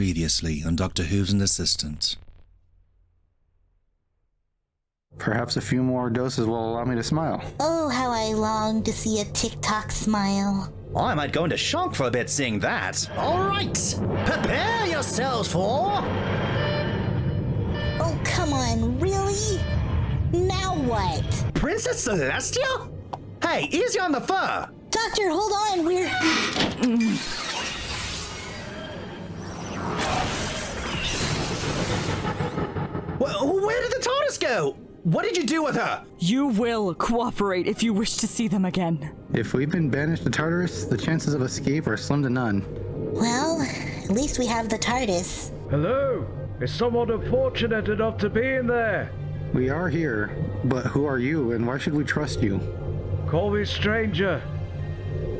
Previously on Dr. Who's an Assistant. Perhaps a few more doses will allow me to smile. Oh, how I long to see a TikTok smile. I might go into shock for a bit seeing that. All right, prepare yourselves for... Oh, come on, really? Now what? Princess Celestia? Hey, easy on the fur. Doctor, hold on, we're... Where did the TARDIS go? What did you do with her? You will cooperate if you wish to see them again. If we've been banished to Tartarus, the chances of escape are slim to none. Well, at least we have the TARDIS. Hello? Is someone unfortunate enough to be in there? We are here, but who are you and why should we trust you? Call me stranger,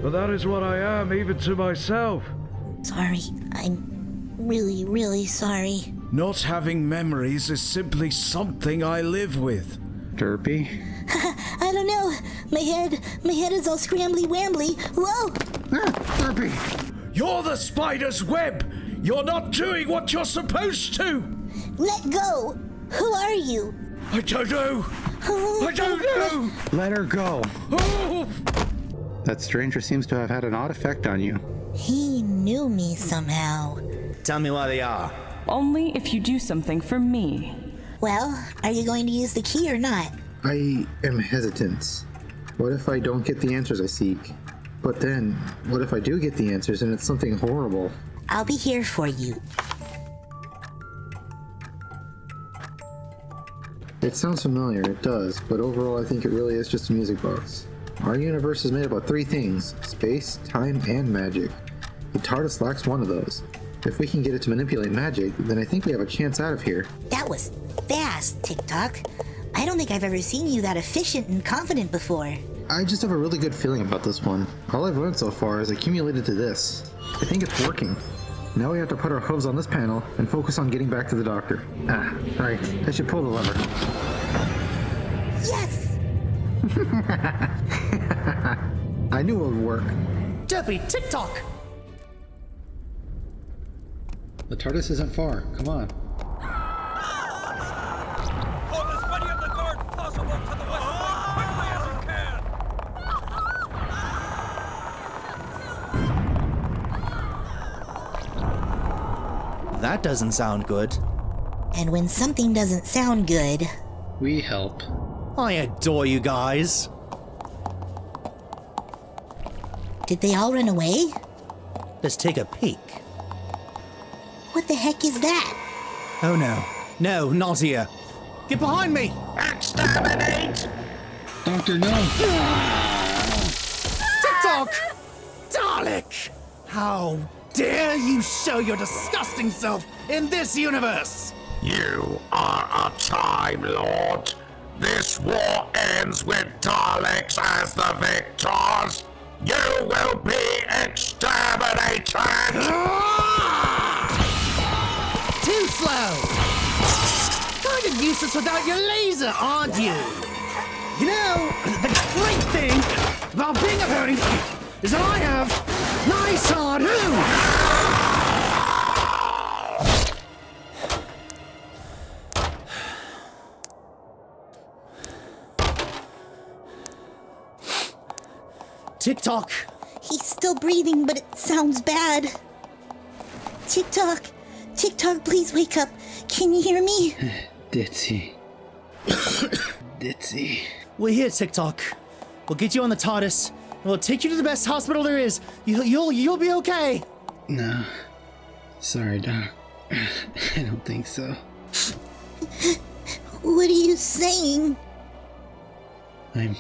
but that is what I am even to myself. Sorry, I'm really, really sorry. Not having memories is simply something I live with. Derpy? I don't know. My head is all scrambly-wambly. Whoa! Derpy! You're the spider's web! You're not doing what you're supposed to! Let go! Who are you? I don't know! I don't know! Let her go! Oh! That stranger seems to have had an odd effect on you. He knew me somehow. Tell me where they are. Only if you do something for me. Well, are you going to use the key or not? I am hesitant. What if I don't get the answers I seek? But then, what if I do get the answers and it's something horrible? I'll be here for you. It sounds familiar, it does, but overall I think it really is just a music box. Our universe is made up of three things: space, time, and magic. The TARDIS lacks one of those. If we can get it to manipulate magic, then I think we have a chance out of here. That was fast, TikTok. I don't think I've ever seen you that efficient and confident before. I just have a really good feeling about this one. All I've learned so far is accumulated to this. I think it's working. Now we have to put our hooves on this panel and focus on getting back to the doctor. Ah, right. I should pull the lever. Yes! I knew it would work. Derpy, TikTok! The TARDIS isn't far. Come on. Pull as many of the guard possible to the west as quickly as you can! That doesn't sound good. And when something doesn't sound good... We help. I adore you guys. Did they all run away? Let's take a peek. What the heck is that? Oh no. No, not here. Get behind me! Exterminate! Doctor, no! TikTok! Dalek! How dare you show your disgusting self in this universe! You are a Time Lord. This war ends with Daleks as the victors. You will be exterminated! Too slow! Kind of useless without your laser, aren't you? You know, the great thing about being a pony is that I have nice hard TikTok! He's still breathing, but it sounds bad. TikTok! TikTok, please wake up. Can you hear me? Ditzy. Ditzy. We're here, TikTok. We'll get you on the TARDIS, and we'll take you to the best hospital there is. You'll be okay. No. Sorry, Doc. I don't think so. What are you saying? I'm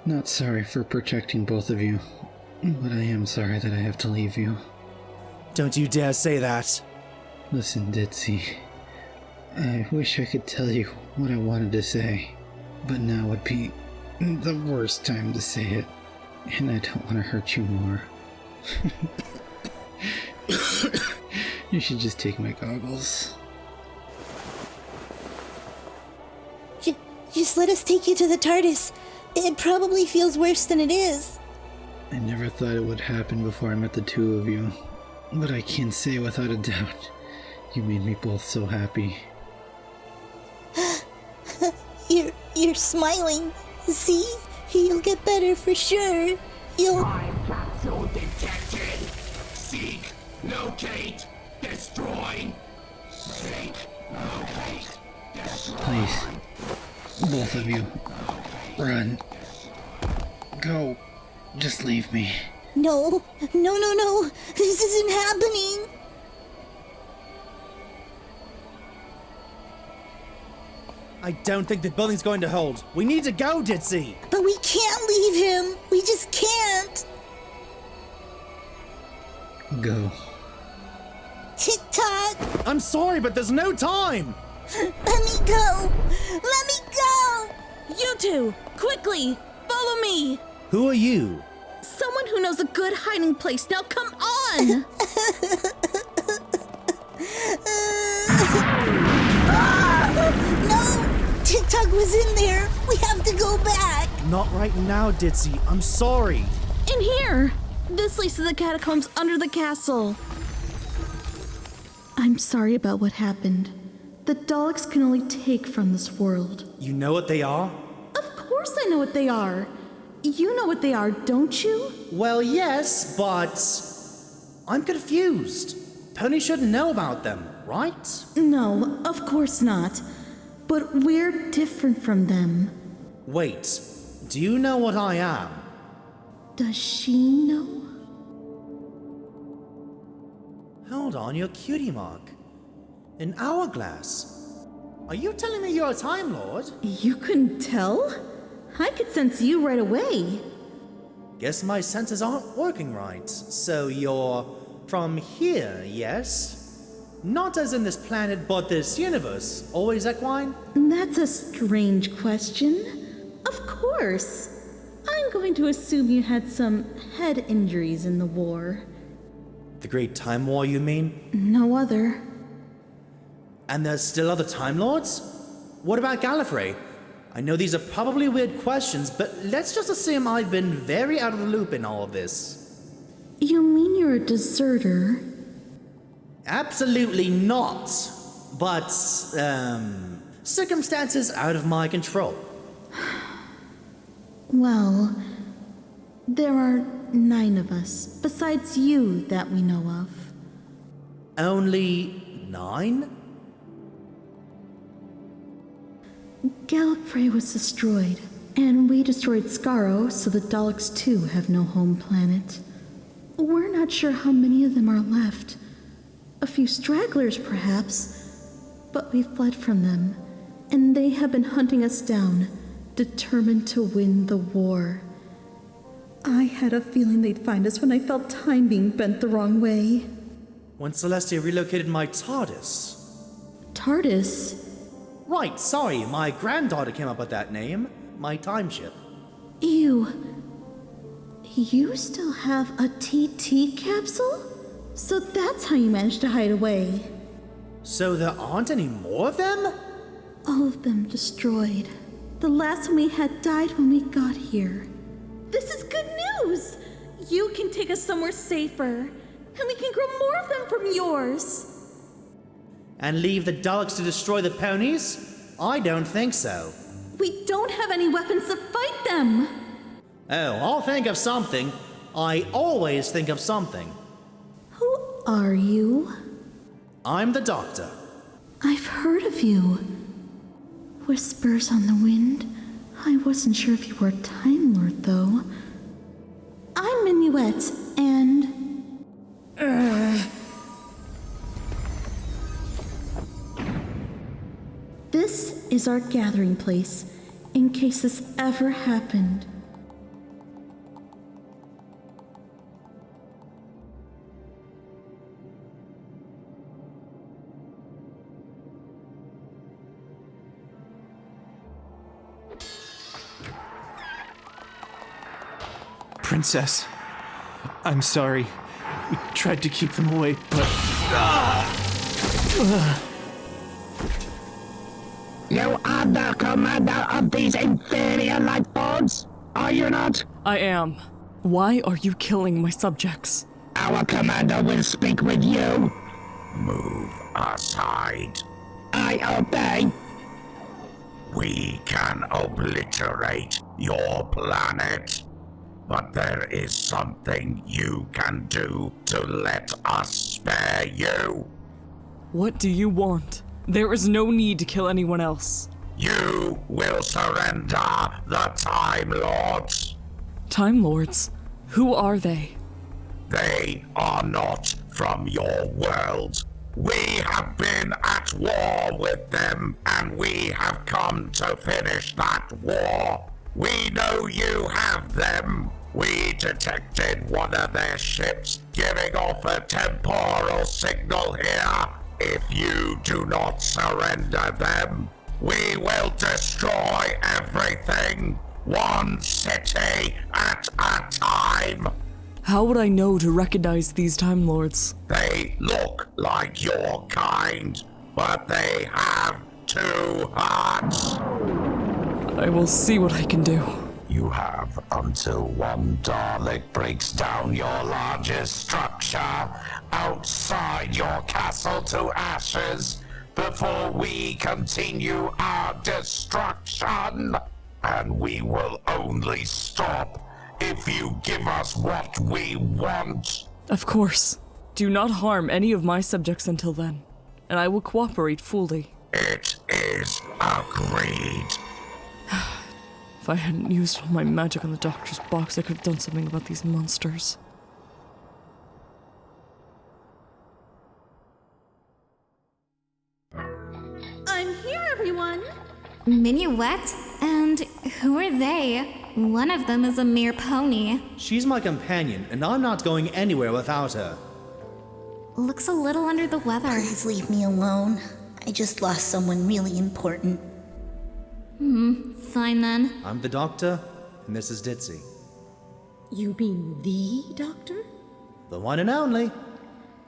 not sorry for protecting both of you, but I am sorry that I have to leave you. Don't you dare say that. Listen, Ditzy. I wish I could tell you what I wanted to say, but now would be the worst time to say it, and I don't want to hurt you more. You should just take my goggles. Just let us take you to the TARDIS. It probably feels worse than it is. I never thought it would happen before I met the two of you. but I can say without a doubt, you made me both so happy. You're smiling. See? You'll get better for sure. You'll... Capsule detected. Seek, locate, destroy. Seek, locate, destroy. Please, both of you, run. Go. Just leave me. No. This isn't happening. I don't think the building's going to hold. We need to go, Ditsy! But we can't leave him. We just can't. Go. Tick-tock. I'm sorry, but there's no time! Let me go. Let me go. You two, quickly, follow me. Who are you? Someone who knows a good hiding place. Now come on. No! Tick-tock was in there! We have to go back! Not right now, Ditsy. I'm sorry. In here. This leads to the catacombs under the castle. I'm sorry about what happened. The Daleks can only take from this world. You know what they are? Of course I know what they are. You know what they are, don't you? Well, yes, but... I'm confused. Pony shouldn't know about them, right? No, of course not. But we're different from them. Wait, do you know what I am? Does she know? Hold on, your cutie mark. An hourglass. Are you telling me you're a Time Lord? You couldn't tell? I could sense you right away. Guess my senses aren't working right. So you're from here, yes? Not as in this planet, but this universe. Always equine? That's a strange question. Of course. I'm going to assume you had some head injuries in the war. The Great Time War, you mean? No other. And there's still other Time Lords? What about Gallifrey? I know these are probably weird questions, but let's just assume I've been very out of the loop in all of this. You mean you're a deserter? Absolutely not. But, circumstances out of my control. Well, there are 9 of us, besides you, that we know of. Only 9? Gallifrey was destroyed, and we destroyed Skaro, so the Daleks too have no home planet. We're not sure how many of them are left. A few stragglers, perhaps, but we fled from them, and they have been hunting us down, determined to win the war. I had a feeling they'd find us when I felt time being bent the wrong way. When Celestia relocated my TARDIS. TARDIS? Right, sorry, my granddaughter came up with that name. My time ship. You still have a TT capsule? So that's how you managed to hide away. So there aren't any more of them? All of them destroyed. The last one we had died when we got here. This is good news! You can take us somewhere safer, and we can grow more of them from yours. And leave the Daleks to destroy the ponies? I don't think so. We don't have any weapons to fight them! Oh, I'll think of something. I always think of something. Who are you? I'm the Doctor. I've heard of you. Whispers on the wind. I wasn't sure if you were a Time Lord, though. I'm Minuette, and... This is our gathering place, in case this ever happened. Princess, I'm sorry. We tried to keep them away, but... You are the commander of these inferior life forms, are you not? I am. Why are you killing my subjects? Our commander will speak with you. Move aside. I obey. We can obliterate your planet, but there is something you can do to let us spare you. What do you want? There is no need to kill anyone else. You will surrender the Time Lords. Time Lords? Who are they? They are not from your world. We have been at war with them, and we have come to finish that war. We know you have them. We detected one of their ships giving off a temporal signal here. If you do not surrender them, we will destroy everything, one city at a time. How would I know to recognize these Time Lords? They look like your kind, but they have 2 hearts. I will see what I can do. You have until one Dalek breaks down your largest structure outside your castle to ashes before we continue our destruction. And we will only stop if you give us what we want. Of course. Do not harm any of my subjects until then, and I will cooperate fully. It is agreed. If I hadn't used all my magic on the doctor's box, I could have done something about these monsters. I'm here, everyone! Minuette? And who are they? One of them is a mere pony. She's my companion, and I'm not going anywhere without her. Looks a little under the weather. Please leave me alone. I just lost someone really important. Fine then. I'm the doctor, and this is Ditzy. You mean the doctor? The one and only.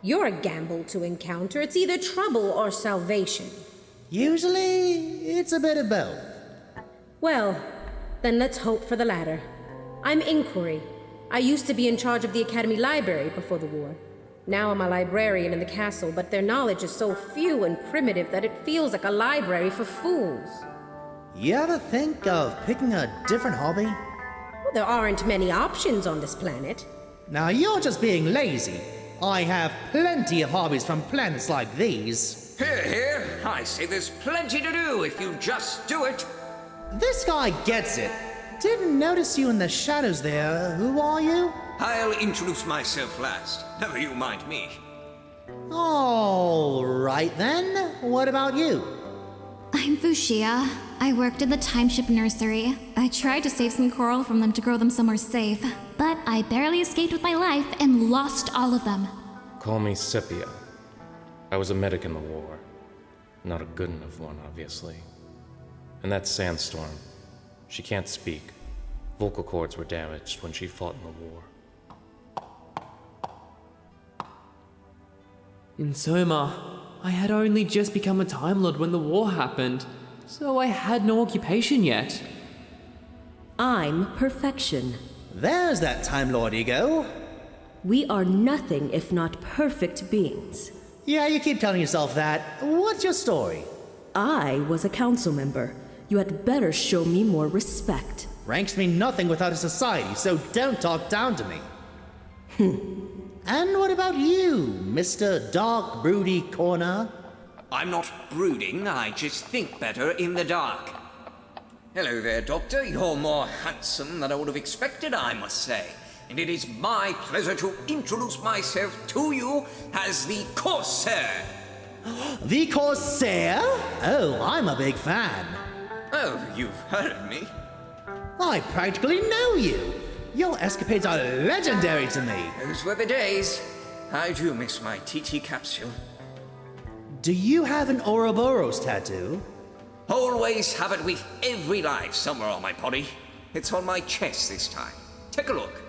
You're a gamble to encounter. It's either trouble or salvation. Usually, it's a bit of both. Well, then let's hope for the latter. I'm Inquiry. I used to be in charge of the Academy Library before the war. Now I'm a librarian in the castle, but their knowledge is so few and primitive that it feels like a library for fools. You ever think of picking a different hobby? Well, there aren't many options on this planet. Now you're just being lazy. I have plenty of hobbies from planets like these. Here, here. I say there's plenty to do if you just do it. This guy gets it. Didn't notice you in the shadows there. Who are you? I'll introduce myself last. Never you mind me. All right then. What about you? I'm Fuchsia. I worked in the timeship nursery. I tried to save some coral from them to grow them somewhere safe, but I barely escaped with my life and lost all of them. Call me Sepia. I was a medic in the war. Not a good enough one, obviously. And that Sandstorm. She can't speak. Vocal cords were damaged when she fought in the war. Insoma, I had only just become a Time Lord when the war happened, so I had no occupation yet. I'm Perfection. There's that Time Lord ego. We are nothing if not perfect beings. Yeah, you keep telling yourself that. What's your story? I was a council member. You had better show me more respect. Ranks mean nothing without a society, so don't talk down to me. And what about you, Mr. Dark Broody Corner? I'm not brooding, I just think better in the dark. Hello there, Doctor. You're more handsome than I would have expected, I must say. And it is my pleasure to introduce myself to you as the Corsair. The Corsair? Oh, I'm a big fan. Oh, you've heard of me? I practically know you. Your escapades are legendary to me. Those were the days. I do miss my TT capsule. Do you have an Ouroboros tattoo? Always have it with every life somewhere on my body. It's on my chest this time. Take a look.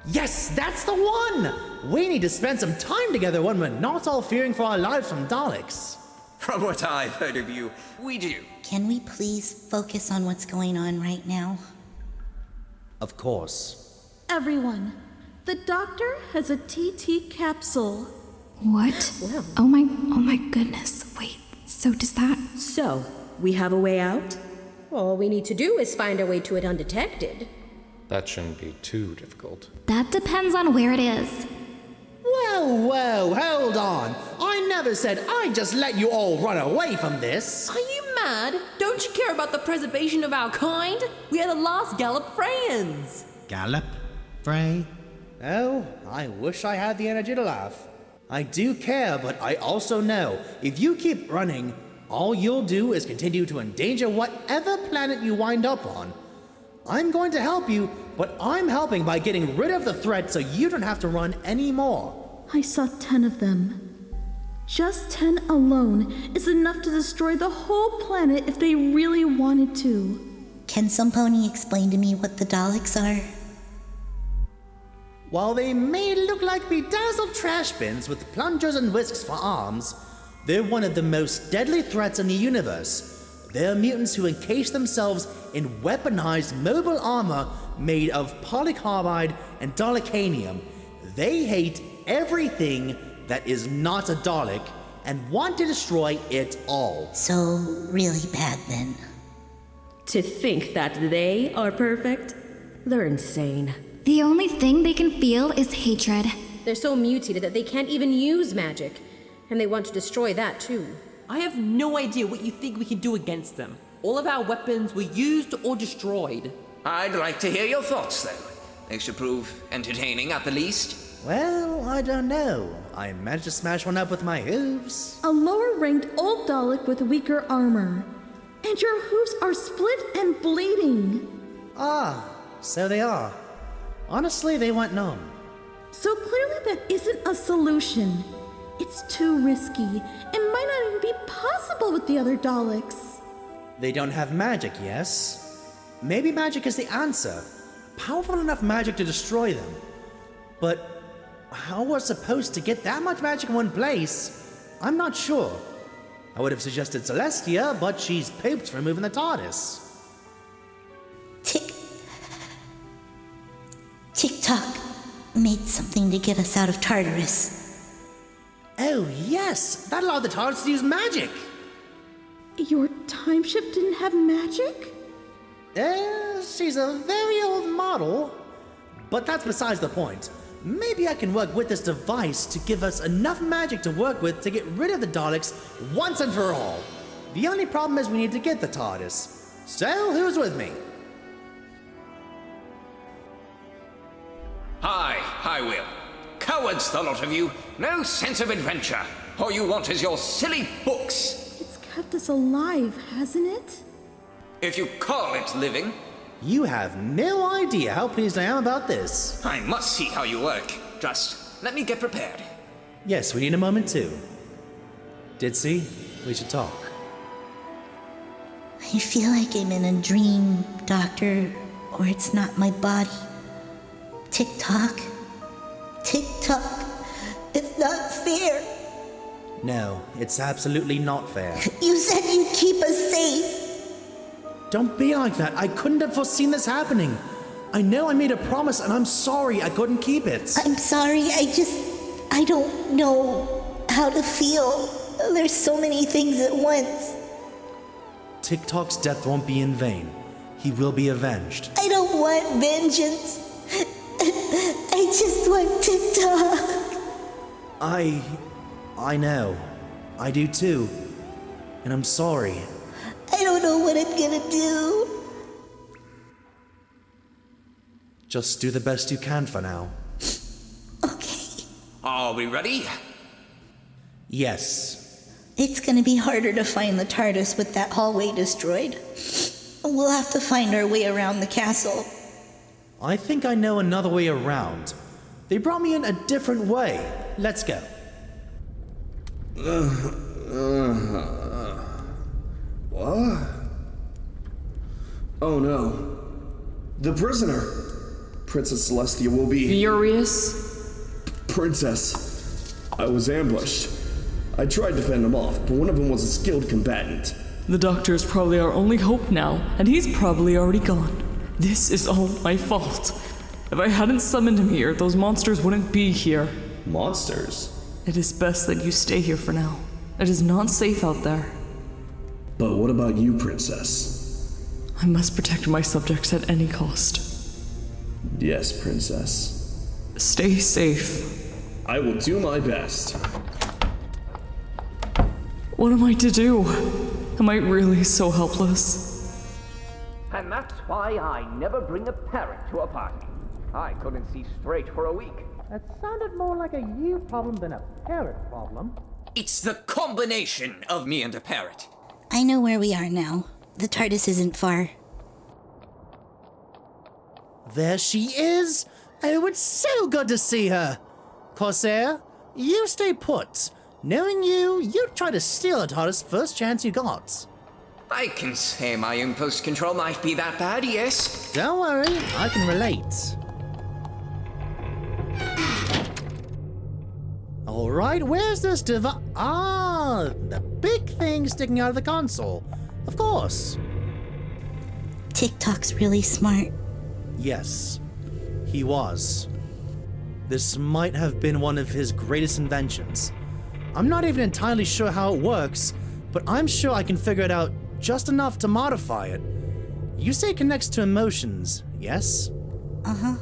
Yes, that's the one! We need to spend some time together when we're not all fearing for our lives from Daleks. From what I've heard of you, we do. Can we please focus on what's going on right now? Of course. Everyone, The doctor has a TT capsule. What? Well. Oh my goodness. Wait, so does that... So, we have a way out? All we need to do is find our way to it undetected. That shouldn't be too difficult. That depends on where it is. Whoa, hold on. I never said I'd just let you all run away from this. Are you mad? Don't you care about the preservation of our kind? We are the last Gallop Freyans. Gallop? Frej? Oh, I wish I had the energy to laugh. I do care, but I also know if you keep running, all you'll do is continue to endanger whatever planet you wind up on. I'm going to help you, but I'm helping by getting rid of the threat so you don't have to run anymore. I saw 10 of them. Just 10 alone is enough to destroy the whole planet if they really wanted to. Can some pony explain to me what the Daleks are? While they may look like bedazzled trash bins with plungers and whisks for arms, they're one of the most deadly threats in the universe. They're mutants who encase themselves in weaponized mobile armor made of polycarbide and Dalekanium. They hate everything that is not a Dalek and want to destroy it all. So, really bad then. To think that they are perfect? They're insane. The only thing they can feel is hatred. They're so mutated that they can't even use magic. And they want to destroy that too. I have no idea what you think we can do against them. All of our weapons were used or destroyed. I'd like to hear your thoughts, then. They should prove entertaining at the least. Well, I don't know. I managed to smash one up with my hooves. A lower-ranked old Dalek with weaker armor. And your hooves are split and bleeding. Ah, so they are. Honestly, they went numb. So clearly that isn't a solution. It's too risky. It might not even be possible with the other Daleks. They don't have magic, yes? Maybe magic is the answer. Powerful enough magic to destroy them. But how we're supposed to get that much magic in one place, I'm not sure. I would have suggested Celestia, but she's pooped for moving the TARDIS. Tock made something to get us out of Tartarus. Oh, yes! That allowed the TARDIS to use magic! Your time ship didn't have magic? She's a very old model. But that's besides the point. Maybe I can work with this device to give us enough magic to work with to get rid of the Daleks once and for all. The only problem is we need to get the TARDIS. So, who's with me? Hi, Will. Cowards, the lot of you. No sense of adventure. All you want is your silly books. It's kept us alive, hasn't it? If you call it living. You have no idea how pleased I am about this. I must see how you work. Just let me get prepared. Yes, we need a moment too. Ditsy, we should talk. I feel like I'm in a dream, Doctor, or it's not my body. Tock. It's not fair. No, it's absolutely not fair. You said you'd keep us safe. Don't be like that. I couldn't have foreseen this happening. I know I made a promise and I'm sorry I couldn't keep it. I'm sorry, I don't know how to feel. There's so many things at once. Tock's death won't be in vain. He will be avenged. I don't want vengeance. I just want Tock. I know. I do too. And I'm sorry. I don't know what I'm gonna do. Just do the best you can for now. Okay. Are we ready? Yes. It's gonna be harder to find the TARDIS with that hallway destroyed. We'll have to find our way around the castle. I think I know another way around. They brought me in a different way. Let's go. What? Oh no. The prisoner! Princess Celestia will be... Furious? Princess. I was ambushed. I tried to fend them off, but one of them was a skilled combatant. The doctor is probably our only hope now, and he's probably already gone. This is all my fault. If I hadn't summoned him here, those monsters wouldn't be here. Monsters? It is best that you stay here for now. It is not safe out there. But what about you, Princess? I must protect my subjects at any cost. Yes, Princess. Stay safe. I will do my best. What am I to do? Am I really so helpless? And that's why I never bring a parrot to a party. I couldn't see straight for a week. That sounded more like a you problem than a parrot problem. It's the combination of me and a parrot. I know where we are now. The TARDIS isn't far. There she is! Oh, it's so good to see her! Corsair, you stay put. Knowing you, you'd try to steal the TARDIS first chance you got. I can say my impulse control might be that bad, yes. Don't worry, I can relate. Alright, where's this device? Ah, the big thing sticking out of the console. Of course. TikTok's really smart. Yes, he was. This might have been one of his greatest inventions. I'm not even entirely sure how it works, but I'm sure I can figure it out just enough to modify it. You say it connects to emotions, yes? Uh-huh.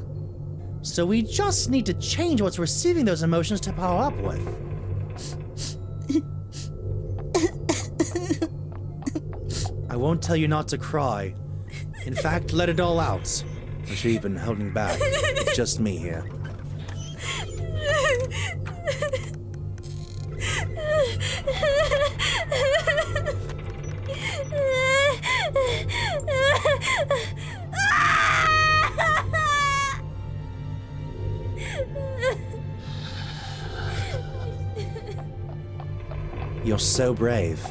So we just need to change what's receiving those emotions to power up with. I won't tell you not to cry. In fact, let it all out. I should have been holding back. It's just me here. You're so brave.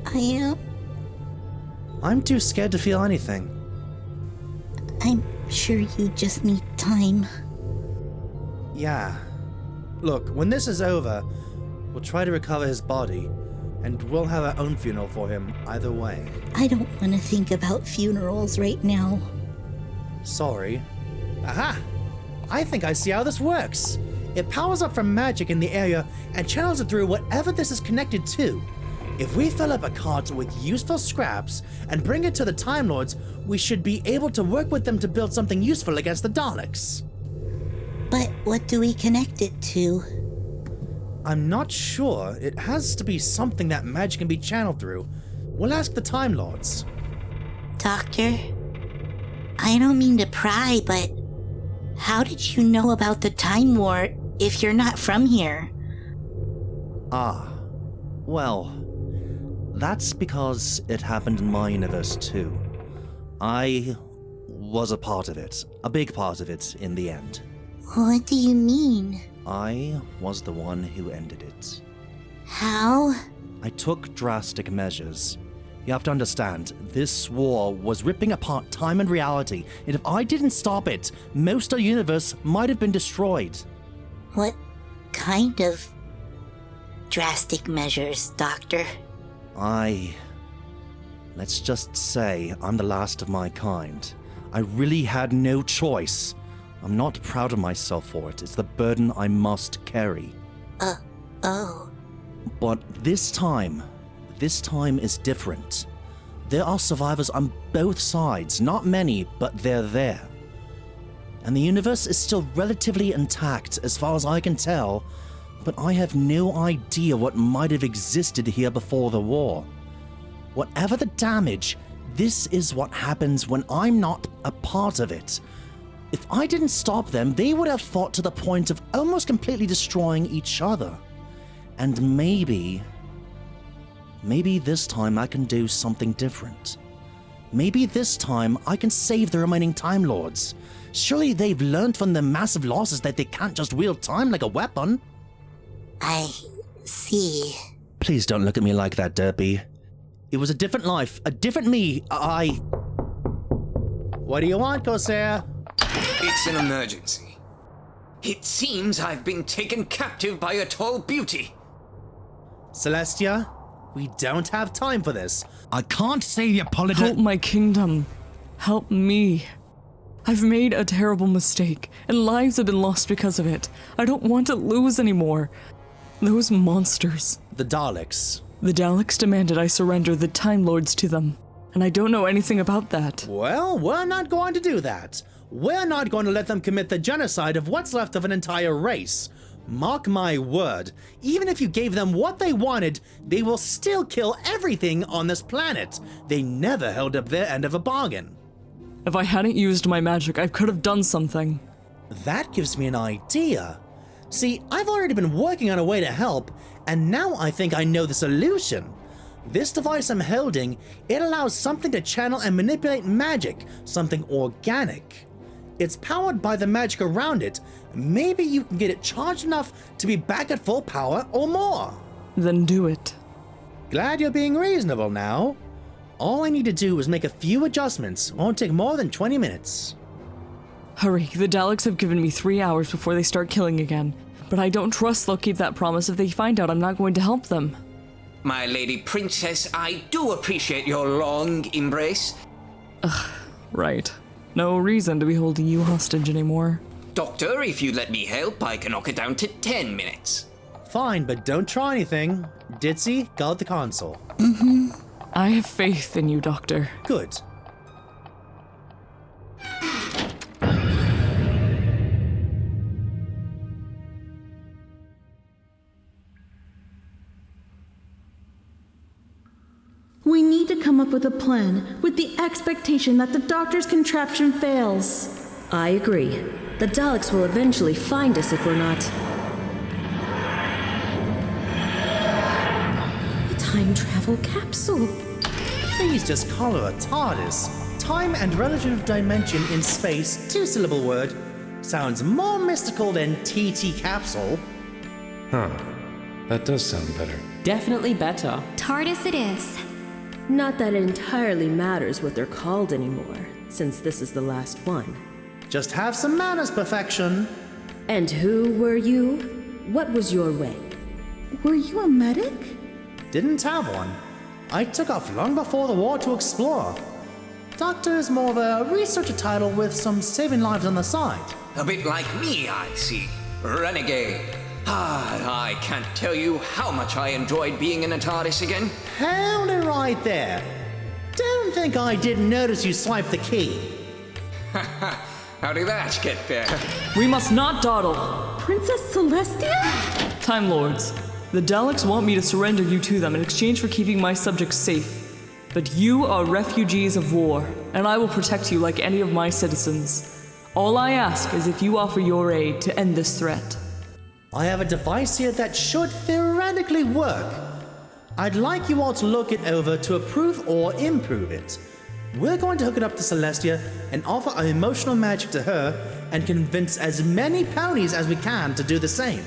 I am. I'm too scared to feel anything. I'm sure you just need time. Yeah. Look, when this is over, we'll try to recover his body, and we'll have our own funeral for him either way. I don't want to think about funerals right now. Sorry. Aha! I think I see how this works. It powers up from magic in the area and channels it through whatever this is connected to. If we fill up a cart with useful scraps and bring it to the Time Lords, we should be able to work with them to build something useful against the Daleks. But what do we connect it to? I'm not sure. It has to be something that magic can be channeled through. We'll ask the Time Lords. Doctor, I don't mean to pry, but how did you know about the Time War if you're not from here? Ah, well, that's because it happened in my universe too. I was a part of it, a big part of it in the end. What do you mean? I was the one who ended it. How? I took drastic measures. You have to understand, this war was ripping apart time and reality, and if I didn't stop it, most of the universe might have been destroyed. What kind of drastic measures, Doctor? Let's just say I'm the last of my kind. I really had no choice. I'm not proud of myself for it. It's the burden I must carry. Oh. But this time is different. There are survivors on both sides, not many, but they're there. And the universe is still relatively intact as far as I can tell, but I have no idea what might have existed here before the war. Whatever the damage, this is what happens when I'm not a part of it. If I didn't stop them, they would have fought to the point of almost completely destroying each other. And maybe this time I can do something different. Maybe this time I can save the remaining Time Lords. Surely they've learned from their massive losses that they can't just wield time like a weapon. I see. Please don't look at me like that, Derpy. It was a different life, a different me. What do you want, Corsair? It's an emergency. It seems I've been taken captive by a tall beauty. Celestia, we don't have time for this. I can't say the apology. Help my kingdom. Help me. I've made a terrible mistake, and lives have been lost because of it. I don't want to lose anymore. Those monsters. The Daleks. The Daleks demanded I surrender the Time Lords to them, and I don't know anything about that. Well, we're not going to do that. We're not going to let them commit the genocide of what's left of an entire race. Mark my word, even if you gave them what they wanted, they will still kill everything on this planet. They never held up their end of a bargain. If I hadn't used my magic, I could have done something. That gives me an idea. See, I've already been working on a way to help, and now I think I know the solution. This device I'm holding, it allows something to channel and manipulate magic, something organic. It's powered by the magic around it. Maybe you can get it charged enough to be back at full power or more. Then do it. Glad you're being reasonable now. All I need to do is make a few adjustments. Won't take more than 20 minutes. Hurry, the Daleks have given me 3 hours before they start killing again. But I don't trust they'll keep that promise if they find out I'm not going to help them. My lady princess, I do appreciate your long embrace. Ugh, right. No reason to be holding you hostage anymore. Doctor, if you let me help, I can knock it down to 10 minutes. Fine, but don't try anything. Ditzy, guard the console. Mm-hmm. I have faith in you, Doctor. Good. We need to come up with a plan, with the expectation that the Doctor's contraption fails. I agree. The Daleks will eventually find us if we're not. A time travel capsule. Please just call her a TARDIS. Time and relative dimension in space, two-syllable word. Sounds more mystical than TT capsule. Huh. That does sound better. Definitely better. TARDIS it is. Not that it entirely matters what they're called anymore, since this is the last one. Just have some manners, perfection. And who were you? What was your rank? Were you a medic? Didn't have one. I took off long before the war to explore. Doctor is more of a researcher title with some saving lives on the side. A bit like me, I see. Renegade. I can't tell you how much I enjoyed being in a TARDIS again. Hold it right there. Don't think I didn't notice you swiped the key. How did that get there? We must not dawdle. Princess Celestia? Time Lords, the Daleks want me to surrender you to them in exchange for keeping my subjects safe. But you are refugees of war, and I will protect you like any of my citizens. All I ask is if you offer your aid to end this threat. I have a device here that should theoretically work. I'd like you all to look it over to approve or improve it. We're going to hook it up to Celestia and offer our emotional magic to her and convince as many ponies as we can to do the same.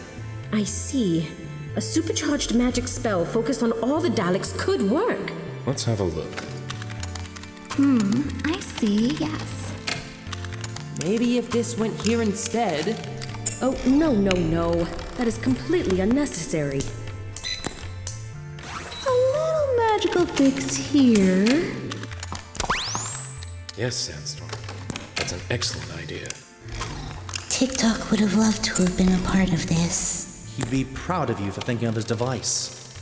I see. A supercharged magic spell focused on all the Daleks could work. Let's have a look. I see, yes. Maybe if this went here instead. Oh, no. That is completely unnecessary. A little magical fix here. Yes, Sandstorm. That's an excellent idea. TikTok would have loved to have been a part of this. He'd be proud of you for thinking of his device.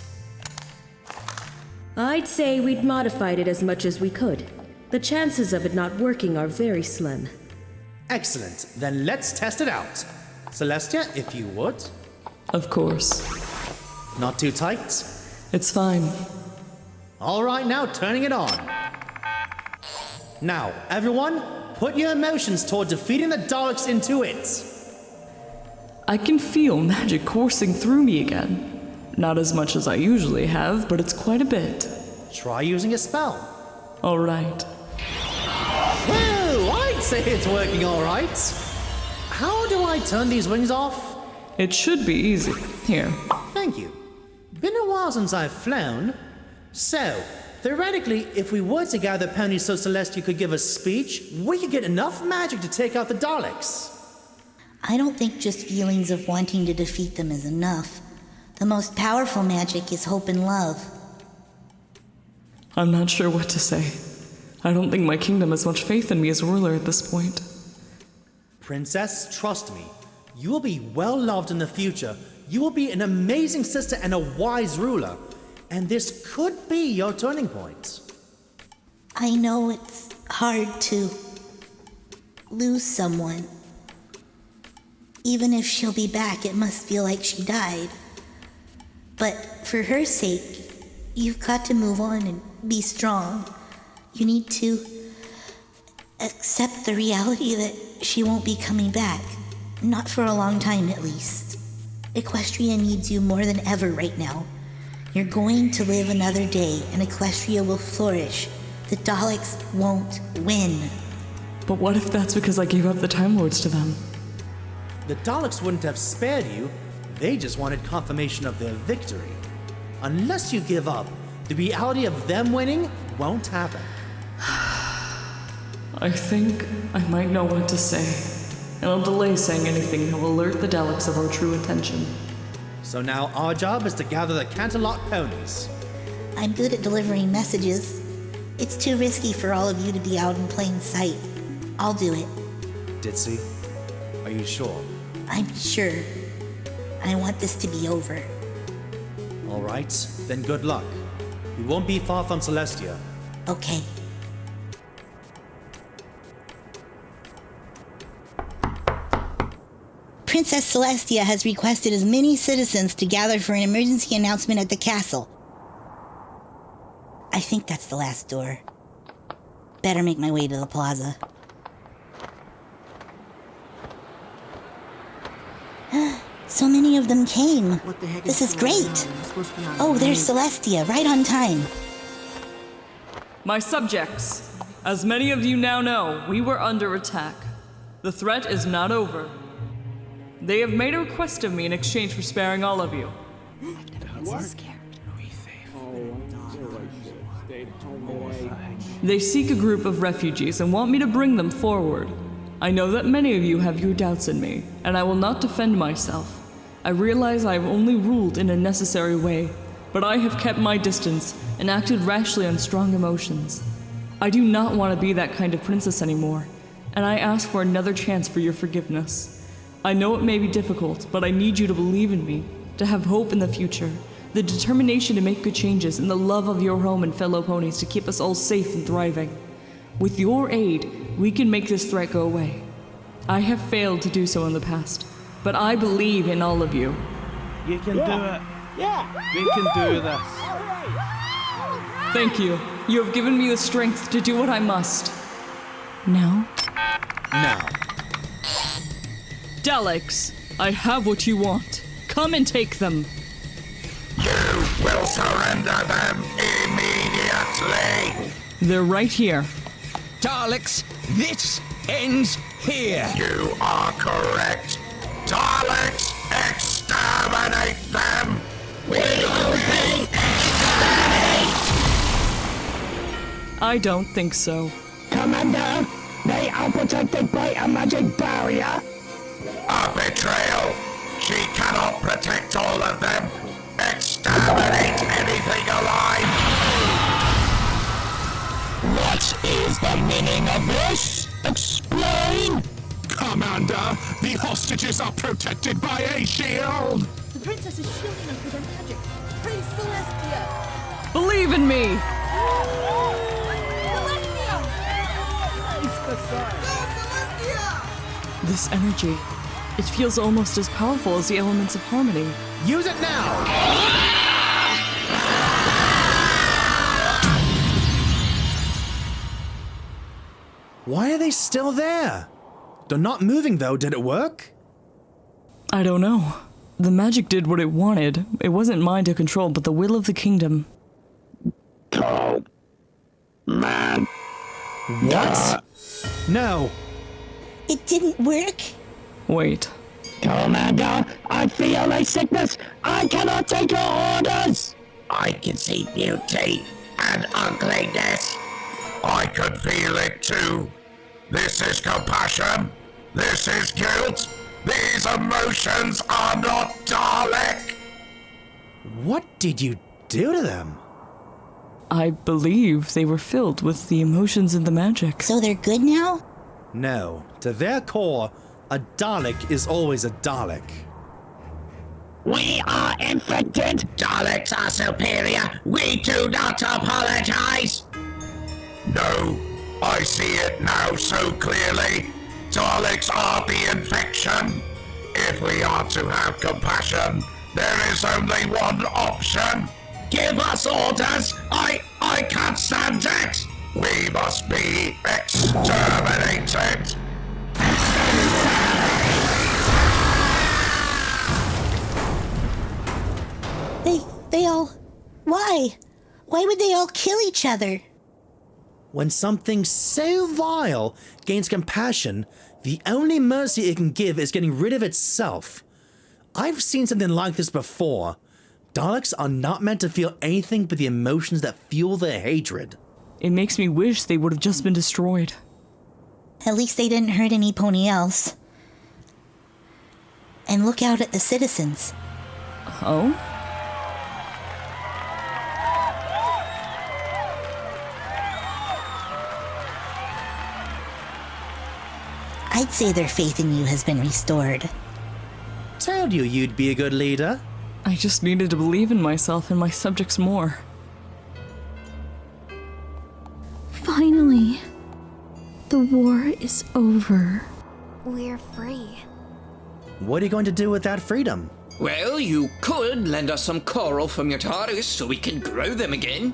I'd say we'd modified it as much as we could. The chances of it not working are very slim. Excellent. Then let's test it out. Celestia, if you would. Of course. Not too tight? It's fine. All right, now turning it on. Now, everyone, put your emotions toward defeating the Daleks into it. I can feel magic coursing through me again. Not as much as I usually have, but it's quite a bit. Try using a spell. All right. Whoa, I'd say it's working all right. How do I turn these wings off? It should be easy. Here. Thank you. Been a while since I've flown. So, theoretically, if we were to gather ponies so Celestia could give a speech, we could get enough magic to take out the Daleks. I don't think just feelings of wanting to defeat them is enough. The most powerful magic is hope and love. I'm not sure what to say. I don't think my kingdom has much faith in me as ruler at this point. Princess, trust me. You will be well loved in the future. You will be an amazing sister and a wise ruler. And this could be your turning point. I know it's hard to lose someone. Even if she'll be back, it must feel like she died. But for her sake, you've got to move on and be strong. You need to accept the reality that she won't be coming back. Not for a long time, at least. Equestria needs you more than ever right now. You're going to live another day, and Equestria will flourish. The Daleks won't win. But what if that's because I gave up the Time Lords to them? The Daleks wouldn't have spared you. They just wanted confirmation of their victory. Unless you give up, the reality of them winning won't happen. I think I might know what to say, and I'll delay saying anything that will alert the Daleks of our true intention. So now our job is to gather the Canterlot ponies. I'm good at delivering messages. It's too risky for all of you to be out in plain sight. I'll do it. Ditzy, are you sure? I'm sure. I want this to be over. All right, then good luck. We won't be far from Celestia. Okay. Princess Celestia has requested as many citizens to gather for an emergency announcement at the castle. I think that's the last door. Better make my way to the plaza. So many of them came. This is great. Oh, there's Celestia, right on time. My subjects, as many of you now know, we were under attack. The threat is not over. They have made a request of me in exchange for sparing all of you. They seek a group of refugees and want me to bring them forward. I know that many of you have your doubts in me, and I will not defend myself. I realize I have only ruled in a necessary way, but I have kept my distance and acted rashly on strong emotions. I do not want to be that kind of princess anymore, and I ask for another chance for your forgiveness. I know it may be difficult, but I need you to believe in me, to have hope in the future, the determination to make good changes, and the love of your home and fellow ponies to keep us all safe and thriving. With your aid, we can make this threat go away. I have failed to do so in the past, but I believe in all of you. You can do it. Yeah. We can do this. Thank you. You have given me the strength to do what I must. Now? Now. Daleks, I have what you want. Come and take them. You will surrender them immediately. They're right here. Daleks, this ends here. You are correct. Daleks, exterminate them. We will exterminate. I don't think so. Commander, they are protected by a magic barrier. A betrayal. She cannot protect all of them. Exterminate anything alive. What is the meaning of this? Explain! Commander, the hostages are protected by a shield! The princess is shielding us with her magic. Praise Celestia! Believe in me! Celestia! This energy, it feels almost as powerful as the elements of harmony. Use it now! Why are they still there? They're not moving though, did it work? I don't know. The magic did what it wanted. It wasn't mine to control, but the will of the kingdom. Oh, man. What? No. It didn't work? Wait. Commander, I feel a sickness. I cannot take your orders. I can see beauty and ugliness. I could feel it too. This is compassion. This is guilt. These emotions are not Dalek. What did you do to them? I believe they were filled with the emotions and the magic. So they're good now? No. To their core, A Dalek is always a Dalek. We are infected! Daleks are superior! We do not apologize! No, I see it now so clearly. Daleks are the infection. If we are to have compassion, there is only one option. Give us orders! I can't stand it! We must be exterminated! They all... Why? Why would they all kill each other? When something so vile gains compassion, the only mercy it can give is getting rid of itself. I've seen something like this before. Daleks are not meant to feel anything but the emotions that fuel their hatred. It makes me wish they would have just been destroyed. At least they didn't hurt any pony else. And look out at the citizens. Oh? I'd say their faith in you has been restored. Told you you'd be a good leader. I just needed to believe in myself and my subjects more. Finally, the war is over. We're free. What are you going to do with that freedom? Well, you could lend us some coral from your TARDIS so we can grow them again.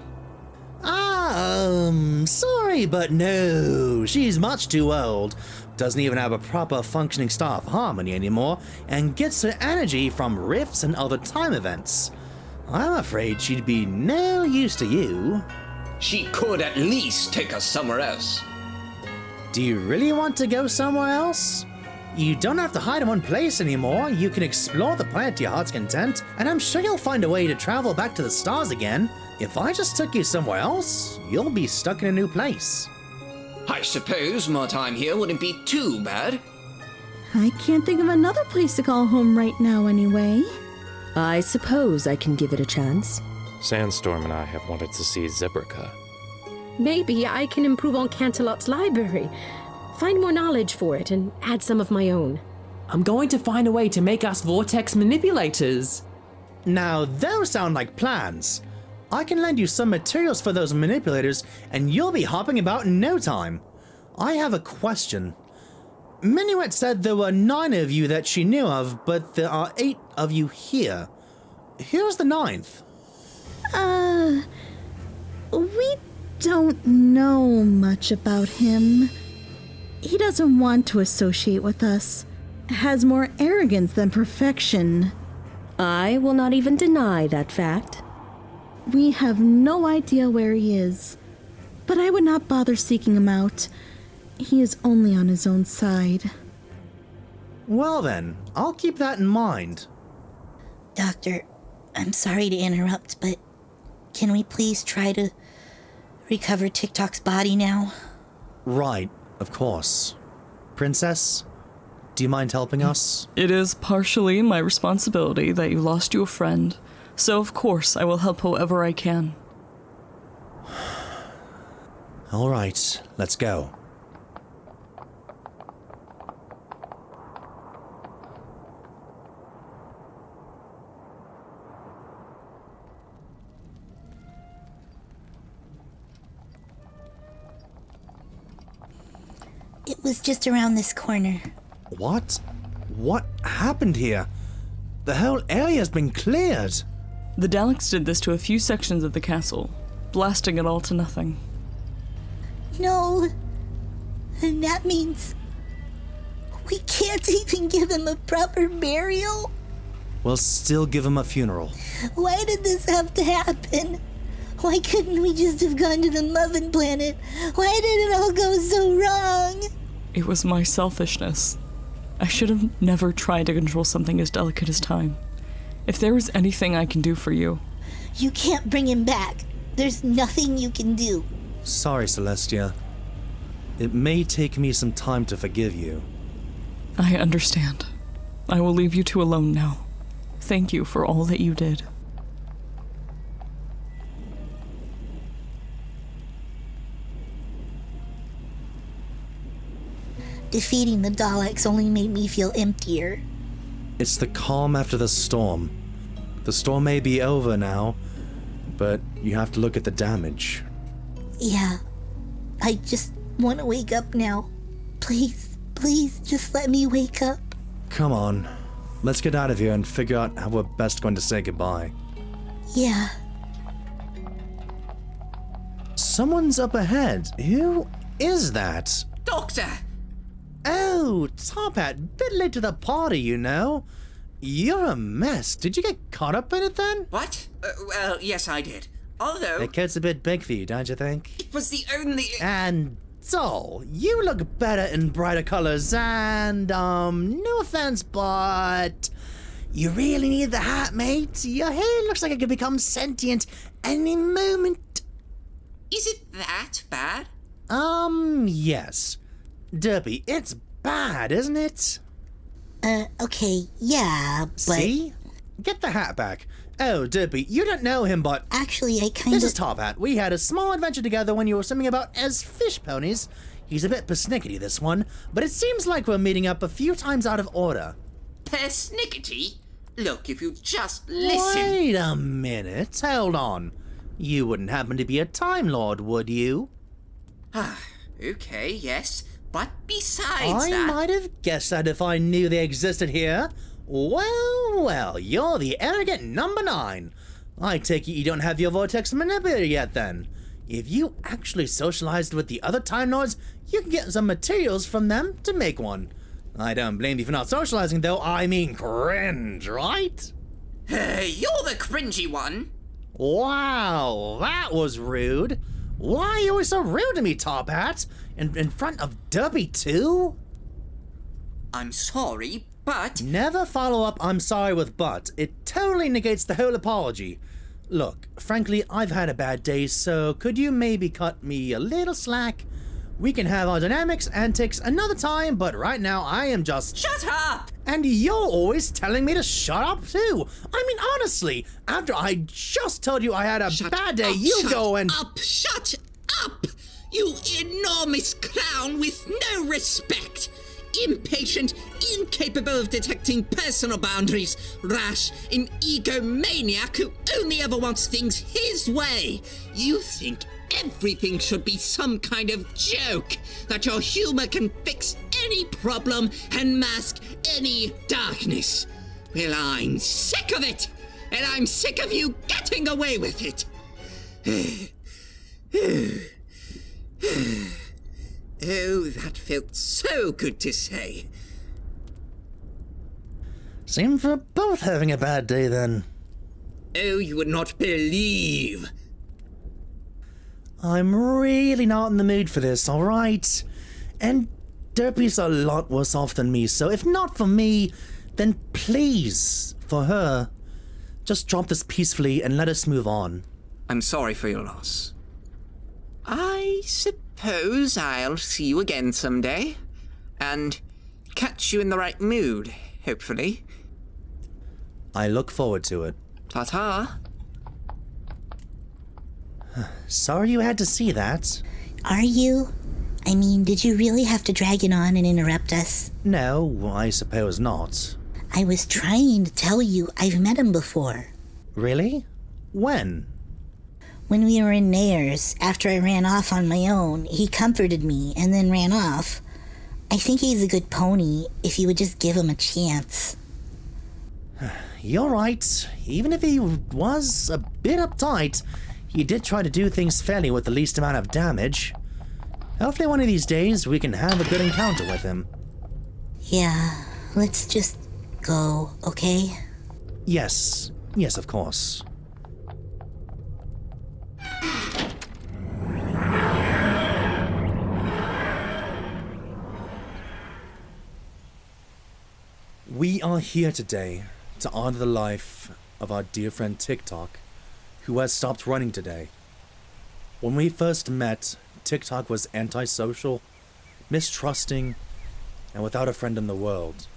Sorry, but no. She's much too old. Doesn't even have a proper functioning star of harmony anymore, and gets her energy from rifts and other time events. I'm afraid she'd be no use to you. She could at least take us somewhere else. Do you really want to go somewhere else? You don't have to hide in one place anymore. You can explore the planet to your heart's content, and I'm sure you'll find a way to travel back to the stars again. If I just took you somewhere else, you'll be stuck in a new place. I suppose more time here wouldn't be too bad. I can't think of another place to call home right now anyway. I suppose I can give it a chance. Sandstorm and I have wanted to see Zebrica. Maybe I can improve on Canterlot's library, find more knowledge for it, and add some of my own. I'm going to find a way to make us vortex manipulators. Now, those sound like plans. I can lend you some materials for those manipulators, and you'll be hopping about in no time. I have a question. Minuette said there were 9 of you that she knew of, but there are 8 of you here. Who's the 9th? We don't know much about him. He doesn't want to associate with us. Has more arrogance than perfection. I will not even deny that fact. We have no idea where he is, but I would not bother seeking him out. He is only on his own side. Well then, I'll keep that in mind. Doctor, I'm sorry to interrupt, but can we please try to recover TikTok's body now? Right, of course. Princess, do you mind helping us? It is partially my responsibility that you lost you a friend. So, of course, I will help however I can. All right, let's go. It was just around this corner. What? What happened here? The whole area's been cleared. The Daleks did this to a few sections of the castle, blasting it all to nothing. No. And that means we can't even give him a proper burial? We'll still give him a funeral. Why did this have to happen? Why couldn't we just have gone to the Muffin Planet? Why did it all go so wrong? It was my selfishness. I should have never tried to control something as delicate as time. If there is anything I can do for you... You can't bring him back. There's nothing you can do. Sorry, Celestia. It may take me some time to forgive you. I understand. I will leave you two alone now. Thank you for all that you did. defeating the Daleks only made me feel emptier. It's the calm after the storm. The storm may be over now, but you have to look at the damage. Yeah, I just want to wake up now. Please, please, just let me wake up. Come on, let's get out of here and figure out how we're best going to say goodbye. Yeah. Someone's up ahead. Who is that? Doctor! Oh, Tophat, bit late to the party, you know. You're a mess. Did you get caught up in it then? What? Well, yes, I did. Although... The kid's a bit big for you, don't you think? It was the only... And, Doll, you look better in brighter colors, and, no offense, but... You really need the hat, mate. Your hair looks like it could become sentient any moment. Is it that bad? Yes. Derpy, it's bad, isn't it? Okay, yeah, but... See? Get the hat back. Oh, Derpy, you don't know him, but... Actually, I kinda... This is Tophat. We had a small adventure together when you were swimming about as fish ponies. He's a bit persnickety, this one, but it seems like we're meeting up a few times out of order. Persnickety? Look, if you just listen... Wait a minute, hold on. You wouldn't happen to be a Time Lord, would you? Okay, yes. But besides I might have guessed that if I knew they existed here. Well, you're the arrogant number 9. I take it you don't have your vortex manipulator yet then. If you actually socialized with the other Time Lords, you can get some materials from them to make one. I don't blame you for not socializing though, I mean cringe, right? You're the cringy one. Wow, that was rude. Why are you always so rude to me, Tophat? In front of Derpy too? I'm sorry, but... Never follow up I'm sorry with but. It totally negates the whole apology. Look, frankly, I've had a bad day, so could you maybe cut me a little slack? We can have our dynamics antics another time, but right now I am just... Shut up! And you're always telling me to shut up too. I mean, honestly, after I just told you I had a bad day, you go and... Shut up! You enormous clown with no respect! Impatient, incapable of detecting personal boundaries, rash, an egomaniac who only ever wants things his way. You think everything should be some kind of joke, that your humor can fix any problem and mask any darkness. Well, I'm sick of it, and I'm sick of you getting away with it. Oh, that felt so good to say. Seems we're both having a bad day then. Oh, you would not believe. I'm really not in the mood for this, alright? And Derpy's a lot worse off than me, so if not for me, then please, for her, just drop this peacefully and let us move on. I'm sorry for your loss. I suppose I'll see you again someday, and catch you in the right mood, hopefully. I look forward to it. Ta-ta. Sorry you had to see that. Are you? I mean, did you really have to drag it on and interrupt us? No, I suppose not. I was trying to tell you I've met him before. Really? When? When we were in Nayers, after I ran off on my own, he comforted me and then ran off. I think he's a good pony, if you would just give him a chance. You're right. Even if he was a bit uptight, he did try to do things fairly with the least amount of damage. Hopefully one of these days we can have a good encounter with him. Yeah, let's just go, okay? Yes, of course. We are here today to honor the life of our dear friend Tock, who has stopped running today. When we first met, Tock was antisocial, mistrusting, and without a friend in the world.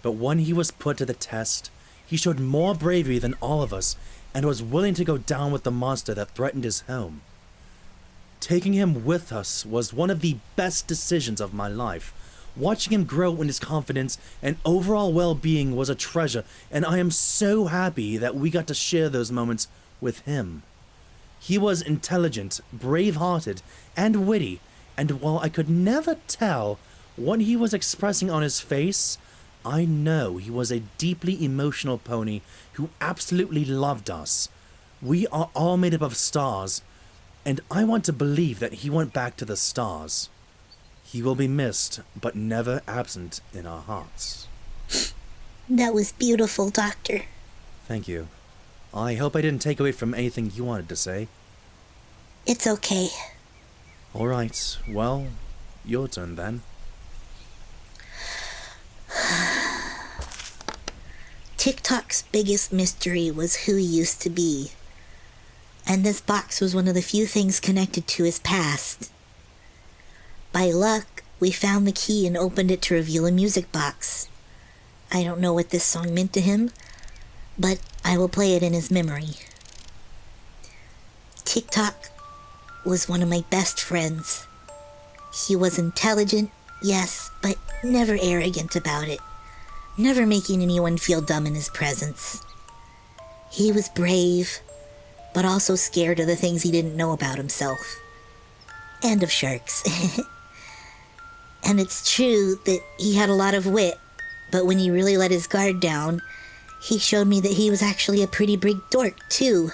But when he was put to the test, he showed more bravery than all of us and was willing to go down with the monster that threatened his home. Taking him with us was one of the best decisions of my life. Watching him grow in his confidence and overall well-being was a treasure, and I am so happy that we got to share those moments with him. He was intelligent, brave-hearted, and witty, and while I could never tell what he was expressing on his face, I know he was a deeply emotional pony who absolutely loved us. We are all made up of stars, and I want to believe that he went back to the stars. He will be missed, but never absent in our hearts. That was beautiful, Doctor. Thank you. I hope I didn't take away from anything you wanted to say. It's okay. All right, well, your turn then. TikTok's biggest mystery was who he used to be. And this box was one of the few things connected to his past. By luck, we found the key and opened it to reveal a music box. I don't know what this song meant to him, but I will play it in his memory. TikTok was one of my best friends. He was intelligent, yes, but never arrogant about it, never making anyone feel dumb in his presence. He was brave, but also scared of the things he didn't know about himself. And of sharks. And it's true that he had a lot of wit, but when he really let his guard down, he showed me that he was actually a pretty big dork, too,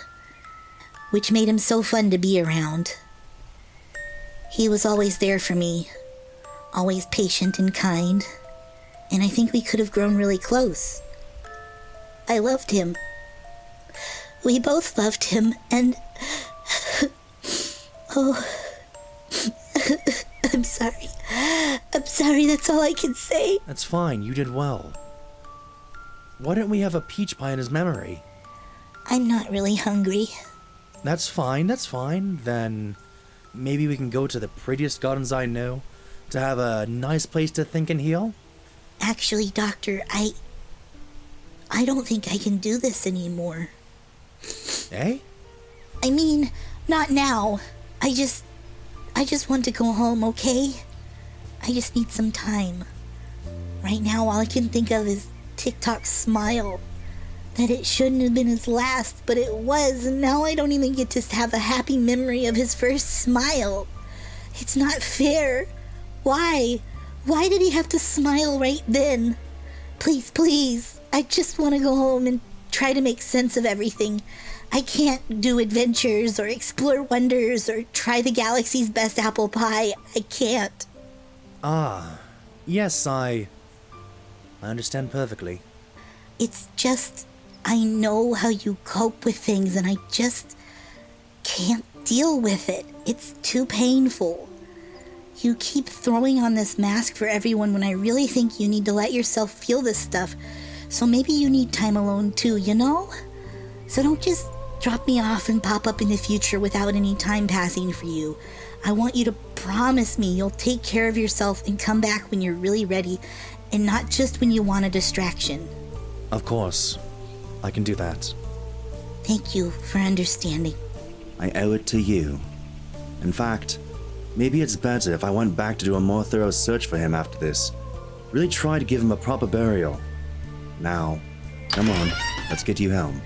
which made him so fun to be around. He was always there for me, always patient and kind, and I think we could have grown really close. I loved him. We both loved him, and... oh... I'm sorry. I'm sorry, that's all I can say. That's fine, you did well. Why don't we have a peach pie in his memory? I'm not really hungry. That's fine. Then maybe we can go to the prettiest gardens I know to have a nice place to think and heal? Actually, Doctor, I don't think I can do this anymore. Eh? I mean, not now. I just want to go home, okay? I just need some time. Right now, all I can think of is TikTok's smile. That it shouldn't have been his last, but it was, and now I don't even get to have a happy memory of his first smile. It's not fair. Why? Why did he have to smile right then? Please, I just want to go home and try to make sense of everything. I can't do adventures or explore wonders or try the galaxy's best apple pie. I can't. Ah, yes, I understand perfectly. It's just, I know how you cope with things and I just can't deal with it. It's too painful. You keep throwing on this mask for everyone when I really think you need to let yourself feel this stuff. So maybe you need time alone too, you know? So don't just drop me off and pop up in the future without any time passing for you. I want you to promise me you'll take care of yourself and come back when you're really ready, and not just when you want a distraction. Of course. I can do that. Thank you for understanding. I owe it to you. In fact, maybe it's better if I went back to do a more thorough search for him after this. Really try to give him a proper burial. Now, come on, let's get you home.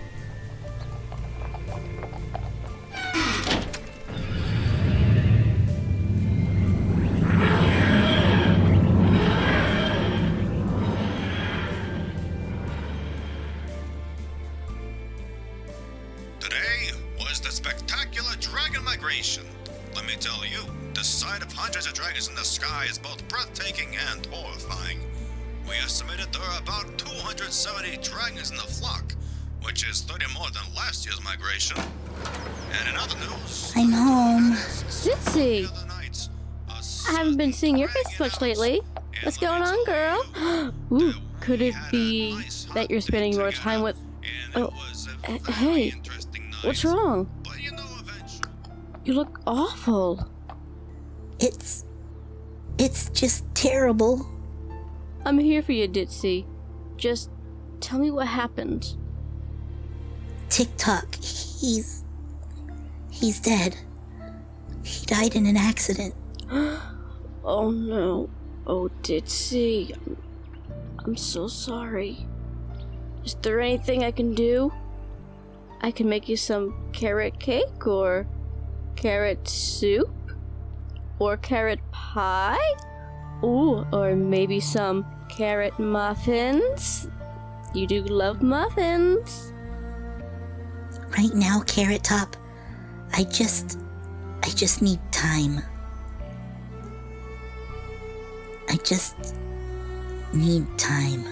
Today was the spectacular dragon migration. Let me tell you, the sight of hundreds of dragons in the sky is both breathtaking and horrifying. We estimated there are about 270 dragons in the flock, which is 30 more than last year's migration. And in other news... I'm home. Jitsi! I haven't been seeing your face much lately. What's going on, girl? Ooh, could it be that you're spending more time with... Oh, hey, what's wrong? You look awful. It's just terrible. I'm here for you, Ditzy. Just tell me what happened. TikTok, he's dead. He died in an accident. Oh no. Oh, Ditsy, I'm so sorry. Is there anything I can do? I can make you some carrot cake, or carrot soup, or carrot pie? Ooh, or maybe some carrot muffins? You do love muffins. Right now, Carrot Top, I just need time. I just need time.